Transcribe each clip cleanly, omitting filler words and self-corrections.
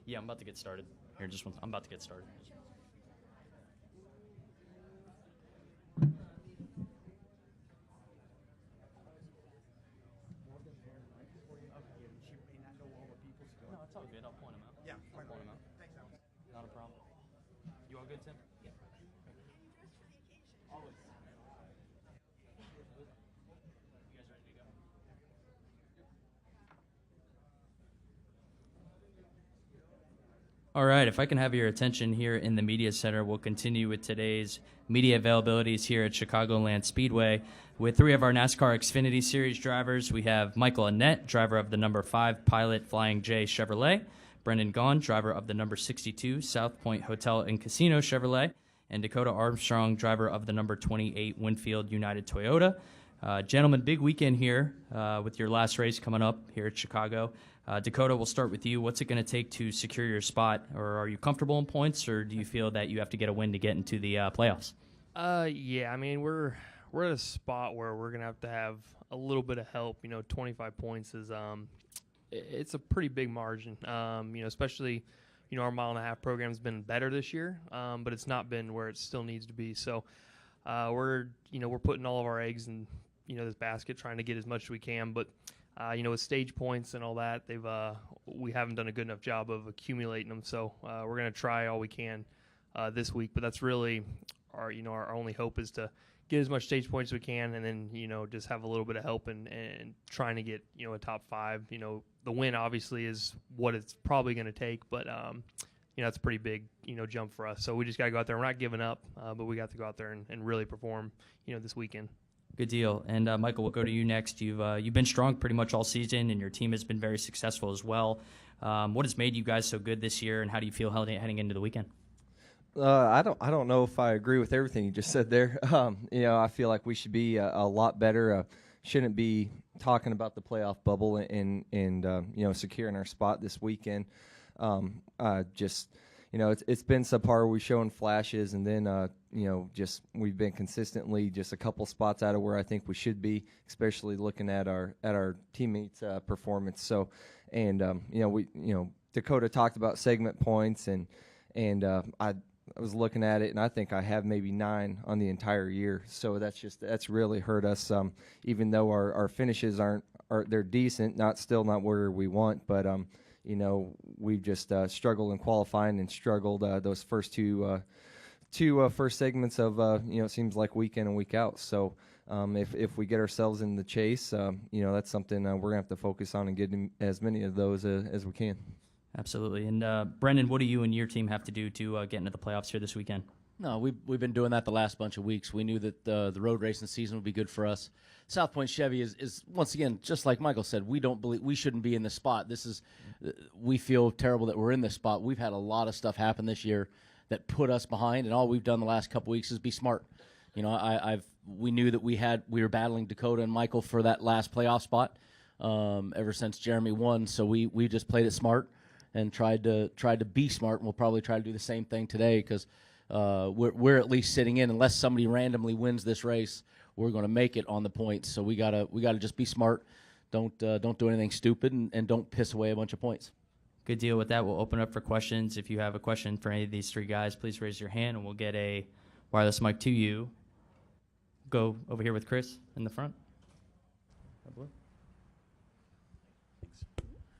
Yeah, I'm about to get started. Here, just one. I'm about to get started. No, it's all good. I'll point them out. Yeah, I'll point them out. Thanks, Alex. Not a problem. You all good, Tim? Yeah. Always. You guys ready to go? All right, if I can have your attention here in the Media Center, we'll continue with today's media availabilities here at Chicagoland Speedway. With three of our NASCAR Xfinity Series drivers, we have Michael Annett, driver of the number 5 Pilot Flying J Chevrolet, Brendan Gaughan, driver of the number 62 South Point Hotel and Casino Chevrolet, and Dakoda Armstrong, driver of the number 28 Winfield United Toyota. Gentlemen, big weekend here with your last race coming up here at Chicago. Dakoda, we'll start with you. What's it going to take to secure your spot? Or are you comfortable in points, or do you feel that you have to get a win to get into the playoffs? Yeah, I mean, we're at a spot where we're going to have a little bit of help. 25 points is it's a pretty big margin. Especially, our mile-and-a-half program's been better this year, but it's not been where it still needs to be. So we're putting all of our eggs in, this basket, trying to get as much as we can. But with stage points and all that, we haven't done a good enough job of accumulating them. So we're going to try all we can this week. But that's really our only hope is to get as much stage points as we can, and then just have a little bit of help and trying to get a top 5. The win obviously is what it's probably going to take, but it's a pretty big jump for us. So we just got to go out there. We're not giving up, but we got to go out there and really perform this weekend. Good deal. And Michael, we'll go to you next. You've been strong pretty much all season, and your team has been very successful as well. What has made you guys so good this year, and how do you feel heading into the weekend? I don't know if I agree with everything you just said there. I feel like we should be a lot better. Shouldn't be talking about the playoff bubble and securing our spot this weekend. It's been subpar. We've shown flashes, and then we've been consistently just a couple spots out of where I think we should be, especially looking at our teammates' performance. So, Dakoda talked about segment points, and I was looking at it, and I think I have maybe 9 on the entire year. So that's really hurt us. Even though our finishes they're decent, still not where we want, but we've just struggled in qualifying and struggled those first two first segments of it seems like week in and week out. So if we get ourselves in the chase, that's something we're gonna have to focus on and get as many of those as we can. Absolutely. And Brendan, what do you and your team have to do to get into the playoffs here this weekend? No, we've been doing that the last bunch of weeks. We knew that the road racing season would be good for us. South Point Chevy is once again, just like Michael said, we don't believe we shouldn't be in this spot. We feel terrible that we're in this spot. We've had a lot of stuff happen this year that put us behind, and all we've done the last couple weeks is be smart. We knew that we were battling Dakoda and Michael for that last playoff spot ever since Jeremy won. So we just played it smart and tried to be smart, and we'll probably try to do the same thing today because we're at least sitting in. Unless somebody randomly wins this race, we're going to make it on the points. So we gotta just be smart. Don't do anything stupid, and don't piss away a bunch of points. Good deal. With that, we'll open up for questions. If you have a question for any of these three guys, please raise your hand, and we'll get a wireless mic to you. Go over here with Chris in the front.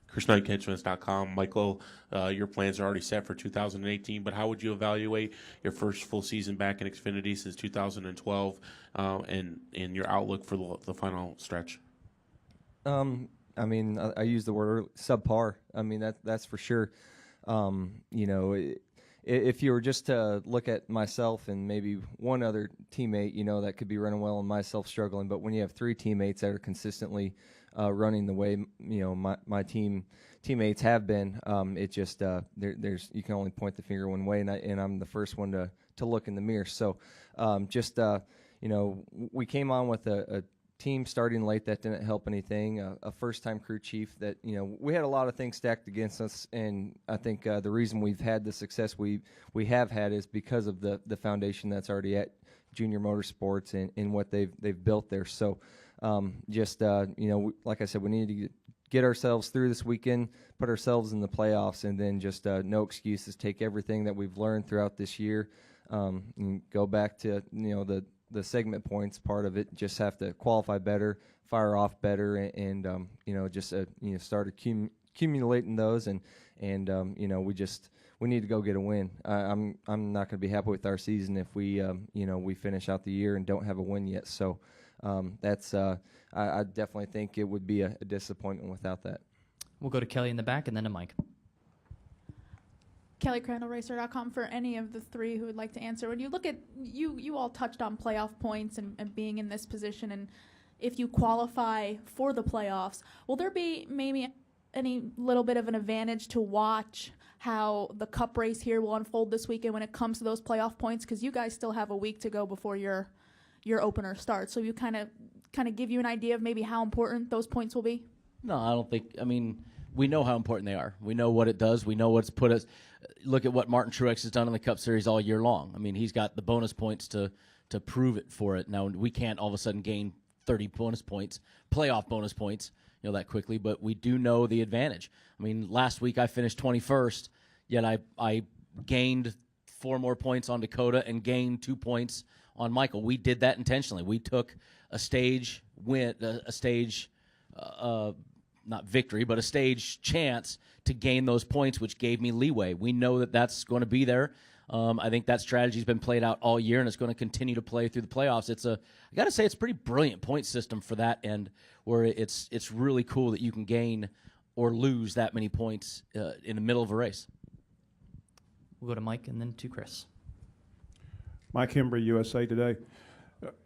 Chris Knight, catchfence.com. Michael, your plans are already set for 2018, but how would you evaluate your first full season back in Xfinity since 2012 and your outlook for the final stretch? I use the word subpar. That's for sure. If you were just to look at myself and maybe one other teammate, that could be running well and myself struggling, but when you have 3 teammates that are consistently running the way my teammates have been, it just there's you can only point the finger one way, and I'm the first one to look in the mirror. So we came on with a team starting late that didn't help anything. A first-time crew chief that we had a lot of things stacked against us, and I think the reason we've had the success we have had is because of the foundation that's already at Junior Motorsports and what they've built there. So like I said, we need to get ourselves through this weekend, put ourselves in the playoffs, and then just no excuses. Take everything that we've learned throughout this year, and go back to the segment points part of it. Just have to qualify better, fire off better, and just start accumulating those, and we need to go get a win. I'm not going to be happy with our season if we we finish out the year and don't have a win yet. So that's I definitely think it would be a disappointment without that. We'll go to Kelly in the back and then to Mike. KellyCrandallRacer.com for any of the three who would like to answer. When you look at, you all touched on playoff points and being in this position, and if you qualify for the playoffs, will there be maybe any little bit of an advantage to watch how the cup race here will unfold this weekend when it comes to those playoff points? Because you guys still have a week to go before your opener starts. So you kind of give you an idea of maybe how important those points will be? No, I don't think. I mean, we know how important they are. We know what it does. We know what's put us. Look at what Martin Truex has done in the Cup Series all year long. I mean, he's got the bonus points to prove it for it. Now, we can't all of a sudden gain 30 bonus points, playoff bonus points, that quickly, but we do know the advantage. I mean, last week I finished 21st, yet I gained 4 more points on Dakota and gained 2 points on Michael. We did that intentionally. We took a stage win, not victory, but a stage chance to gain those points, which gave me leeway. We know that that's going to be there. I think that strategy's been played out all year, and it's going to continue to play through the playoffs. I got to say, it's a pretty brilliant point system for that end, where it's really cool that you can gain or lose that many points in the middle of a race. We'll go to Mike and then to Chris. Mike Hembry, USA Today.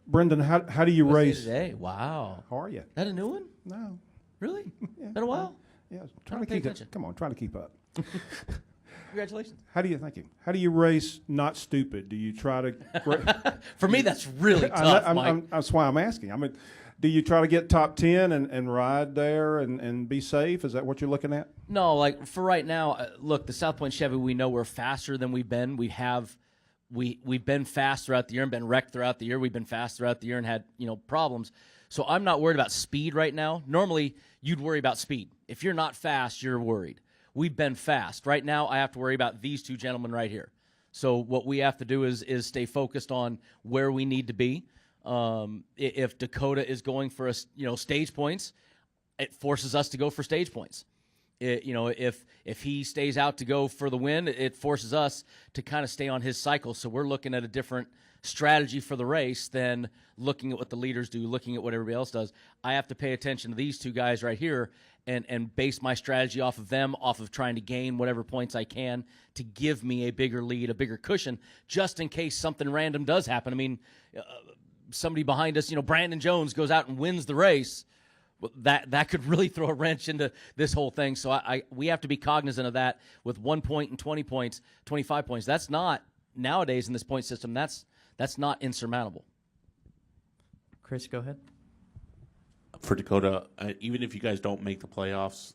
Brendan, how do you USA race? Today. Wow. How are you? That a new one? No. Really? Yeah. Been a while? Yeah. Trying to pay attention. Come on, trying to keep up. Congratulations. Thank you. How do you race not stupid? Do you try to? For me, that's really tough, Mike. That's why I'm asking. I mean, do you try to get top 10 and ride there and be safe? Is that what you're looking at? No, like for right now, look, the South Point Chevy, we know we're faster than we've been. We've been fast throughout the year and been wrecked throughout the year. We've been fast throughout the year and had, problems. So I'm not worried about speed right now. Normally, you'd worry about speed. If you're not fast, you're worried. We've been fast. Right now, I have to worry about these two gentlemen right here. So what we have to do is stay focused on where we need to be. If Dakota is going for stage points, it forces us to go for stage points. If he stays out to go for the win, it forces us to kind of stay on his cycle. So we're looking at a different strategy for the race than looking at what the leaders do, looking at what everybody else does. I have to pay attention to these two guys right here and base my strategy off of them, off of trying to gain whatever points I can to give me a bigger lead, a bigger cushion, just in case something random does happen. I mean, somebody behind us, Brandon Jones goes out and wins the race. That could really throw a wrench into this whole thing. So we have to be cognizant of that with 1 point and 20 points, 25 points. That's not, nowadays in this point system, that's not insurmountable. Chris, go ahead. For Dakota, even if you guys don't make the playoffs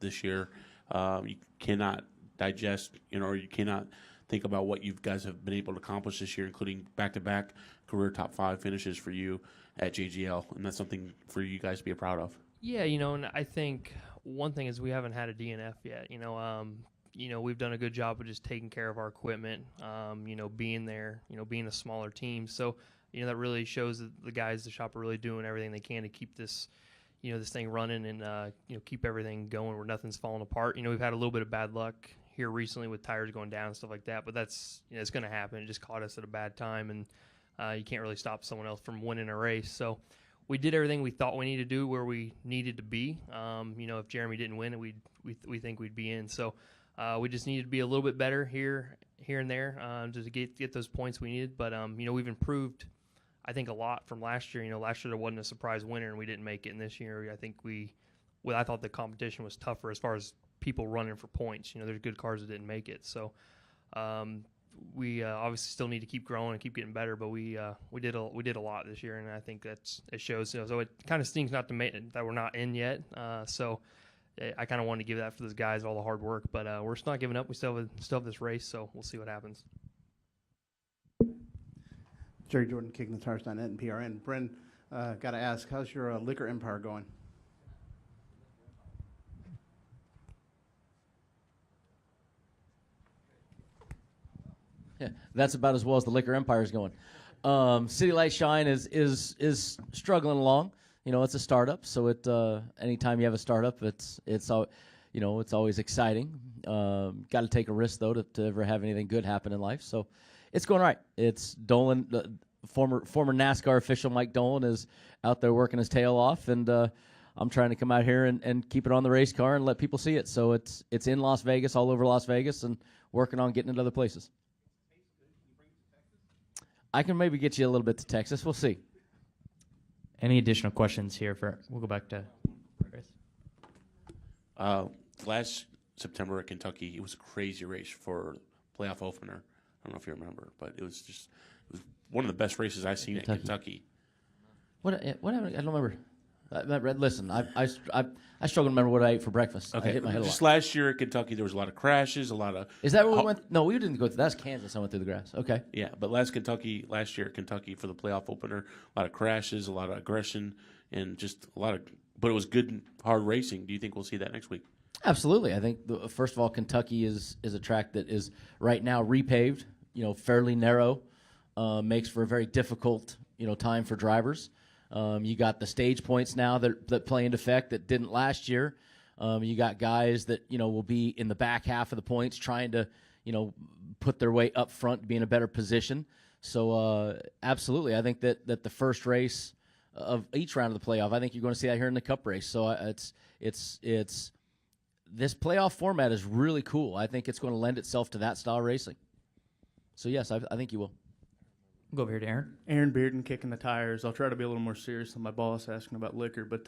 this year, you cannot digest, or you cannot think about what you guys have been able to accomplish this year, including back-to-back career top 5 finishes for you at JGL, and that's something for you guys to be proud of. Yeah, and I think one thing is we haven't had a DNF yet. We've done a good job of just taking care of our equipment, being there, being a smaller team. So, that really shows that the guys at the shop are really doing everything they can to keep this, this thing running and, keep everything going where nothing's falling apart. We've had a little bit of bad luck here recently with tires going down and stuff like that, but that's, it's going to happen. It just caught us at a bad time, and you can't really stop someone else from winning a race. So we did everything we thought we needed to do where we needed to be. If Jeremy didn't win, we think we'd be in. So we just needed to be a little bit better here and there just to get those points we needed. But, we've improved, I think, a lot from last year. Last year there wasn't a surprise winner, and we didn't make it. And this year, I think I thought the competition was tougher as far as people running for points. There's good cars that didn't make it. So we obviously still need to keep growing and keep getting better, but we did a lot this year, and I think it shows. So it kind of stings not to make that we're not in yet. So I kind of wanted to give that for those guys, all the hard work, but we're still not giving up. We still have this race, so we'll see what happens. Jerry Jordan, KickingTheTires.net and PRN. Bren, got to ask, how's your liquor empire going? Yeah, that's about as well as the liquor empire is going. City Light Shine is struggling along. You know, it's a startup, so anytime you have a startup, it's always exciting. Got to take a risk though to ever have anything good happen in life. So it's going right. It's Dolan, former NASCAR official Mike Dolan is out there working his tail off, and I'm trying to come out here and keep it on the race car and let people see it. So it's in Las Vegas, all over Las Vegas, and working on getting it other places. I can maybe get you a little bit to Texas. We'll see. Any additional questions here we'll go back to Chris. Last September at Kentucky, it was a crazy race for playoff opener. I don't know if you remember, but it was one of the best races I've seen at Kentucky. What happened? I don't remember. Listen, I struggle to remember what I ate for breakfast. Okay, I hit my head a lot. just last year at Kentucky, there was a lot of crashes, a lot of. Is that where we went? No, we didn't go through. That's Kansas. I went through the grass. Okay. Yeah, but last year at Kentucky for the playoff opener, a lot of crashes, a lot of aggression, and just a lot of. But it was good, hard racing. Do you think we'll see that next week? Absolutely. I think first of all, Kentucky is a track that is right now repaved. You know, fairly narrow, makes for a very difficult time for drivers. You got the stage points now that play into effect that didn't last year. You got guys that will be in the back half of the points trying to put their way up front to be in a better position. So absolutely, I think that the first race of each round of the playoff, I think you're going to see that here in the Cup race. So it's this playoff format is really cool. I think it's going to lend itself to that style of racing. So yes, I think you will. We'll go over here to Aaron. Aaron Bearden kicking the tires. I'll try to be a little more serious than my boss asking about liquor. But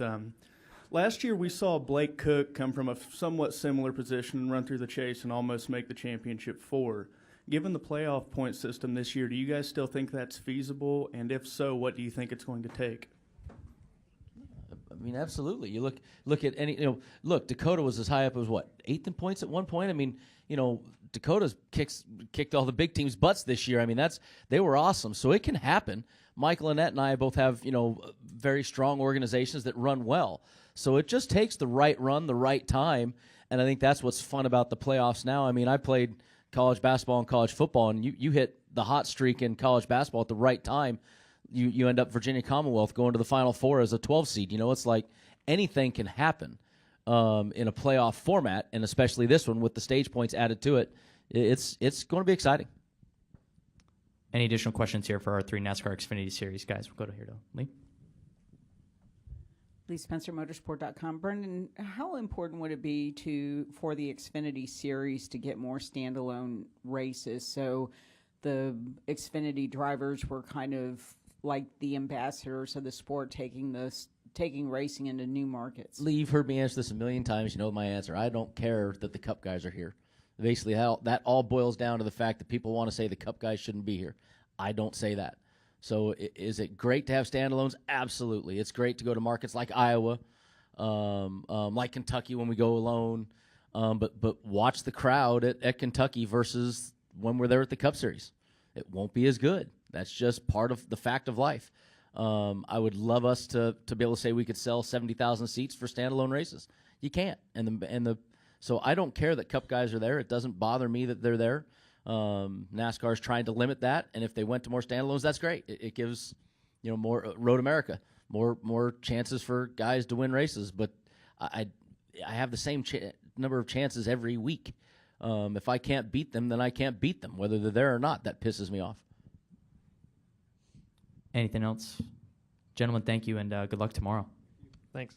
last year we saw Blake Cook come from a somewhat similar position and run through the chase and almost make the championship 4. Given the playoff point system this year, do you guys still think that's feasible? And if so, what do you think it's going to take? I mean, absolutely. You look at any. Dakota was as high up as what 8th in points at one point. I mean, Dakota's kicked all the big teams' butts this year. I mean, they were awesome. So it can happen. Michael Annett and I both have very strong organizations that run well. So it just takes the right run, the right time, and I think that's what's fun about the playoffs now. I mean, I played college basketball and college football, and you hit the hot streak in college basketball at the right time. You end up Virginia Commonwealth going to the Final Four as a 12 seed. It's like anything can happen in a playoff format, and especially this one with the stage points added to it. It's going to be exciting. Any additional questions here for our 3 NASCAR Xfinity Series guys? We'll go to here to Lee. Lee Spencer, Motorsport.com. Brendan, how important would it be for the Xfinity Series to get more standalone races? So the Xfinity drivers were kind of like the ambassadors of the sport, taking racing into new markets. Lee, you've heard me answer this a million times. You know my answer. I don't care that the Cup guys are here. Basically, how that all boils down to the fact that people want to say the Cup guys shouldn't be here. I don't say that. So is it great to have standalones? Absolutely. It's great to go to markets like Iowa, like Kentucky when we go alone. But watch the crowd at Kentucky versus when we're there at the Cup Series. It won't be as good. That's just part of the fact of life. I would love us to be able to say we could sell 70,000 seats for standalone races. You can't. So I don't care that Cup guys are there. It doesn't bother me that they're there. NASCAR's trying to limit that, and if they went to more standalones, that's great. It gives more Road America, more chances for guys to win races. But I have the same number of chances every week. If I can't beat them, then I can't beat them, whether they're there or not. That pisses me off. Anything else? Gentlemen, thank you, and good luck tomorrow. Thanks.